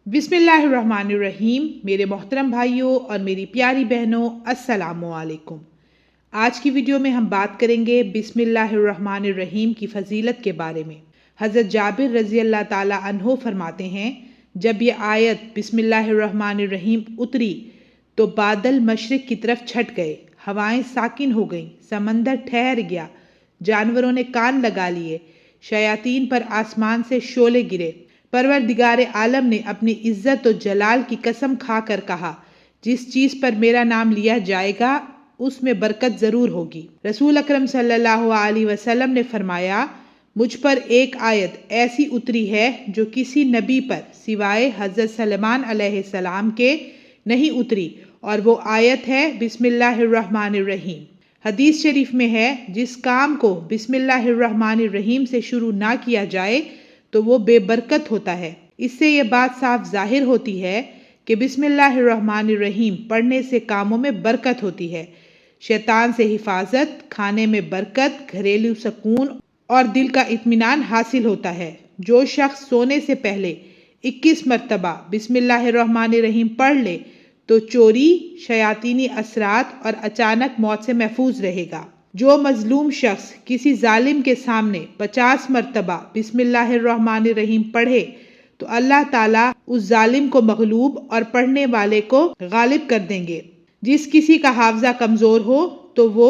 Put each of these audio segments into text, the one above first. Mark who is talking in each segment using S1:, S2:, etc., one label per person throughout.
S1: بسم اللہ الرحمن الرحیم۔ میرے محترم بھائیوں اور میری پیاری بہنوں، السلام علیکم۔ آج کی ویڈیو میں ہم بات کریں گے بسم اللہ الرحمن الرحیم کی فضیلت کے بارے میں۔ حضرت جابر رضی اللہ تعالی عنہ فرماتے ہیں، جب یہ آیت بسم اللہ الرحمن الرحیم اتری تو بادل مشرق کی طرف چھٹ گئے، ہوائیں ساکن ہو گئیں، سمندر ٹھہر گیا، جانوروں نے کان لگا لیے، شیاطین پر آسمان سے شعلے گرے۔ پروردگار عالم نے اپنی عزت و جلال کی قسم کھا کر کہا، جس چیز پر میرا نام لیا جائے گا اس میں برکت ضرور ہوگی۔ رسول اکرم صلی اللہ علیہ وسلم نے فرمایا، مجھ پر ایک آیت ایسی اتری ہے جو کسی نبی پر سوائے حضرت سلیمان علیہ السلام کے نہیں اتری، اور وہ آیت ہے بسم اللہ الرحمن الرحیم۔ حدیث شریف میں ہے، جس کام کو بسم اللہ الرحمن الرحیم سے شروع نہ کیا جائے تو وہ بے برکت ہوتا ہے۔ اس سے یہ بات صاف ظاہر ہوتی ہے کہ بسم اللہ الرحمن الرحیم پڑھنے سے کاموں میں برکت ہوتی ہے، شیطان سے حفاظت، کھانے میں برکت، گھریلو سکون اور دل کا اطمینان حاصل ہوتا ہے۔ جو شخص سونے سے پہلے 21 مرتبہ بسم اللہ الرحمن الرحیم پڑھ لے تو چوری، شیاطینی اثرات اور اچانک موت سے محفوظ رہے گا۔ جو مظلوم شخص کسی ظالم کے سامنے 50 مرتبہ بسم اللہ الرحمن الرحیم پڑھے تو اللہ تعالیٰ اس ظالم کو مغلوب اور پڑھنے والے کو غالب کر دیں گے۔ جس کسی کا حافظہ کمزور ہو تو وہ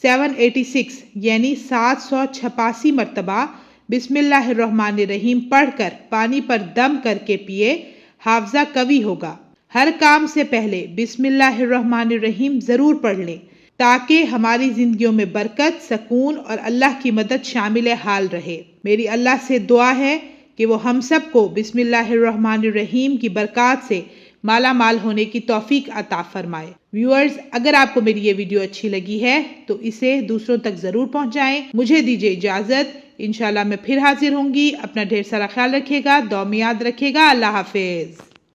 S1: 786 یعنی 786 مرتبہ بسم اللہ الرحمن الرحیم پڑھ کر پانی پر دم کر کے پیے، حافظہ قوی ہوگا۔ ہر کام سے پہلے بسم اللہ الرحمن الرحیم ضرور پڑھ لیں تاکہ ہماری زندگیوں میں برکت، سکون اور اللہ کی مدد شامل حال رہے۔ میری اللہ سے دعا ہے کہ وہ ہم سب کو بسم اللہ الرحمن الرحیم کی برکات سے مالا مال ہونے کی توفیق عطا فرمائے۔ ویورز، اگر آپ کو میری یہ ویڈیو اچھی لگی ہے تو اسے دوسروں تک ضرور پہنچائیں۔ مجھے دیجیے اجازت، انشاءاللہ میں پھر حاضر ہوں گی۔ اپنا ڈھیر سارا خیال رکھیے گا، دعا میں یاد رکھیے گا۔ اللہ حافظ۔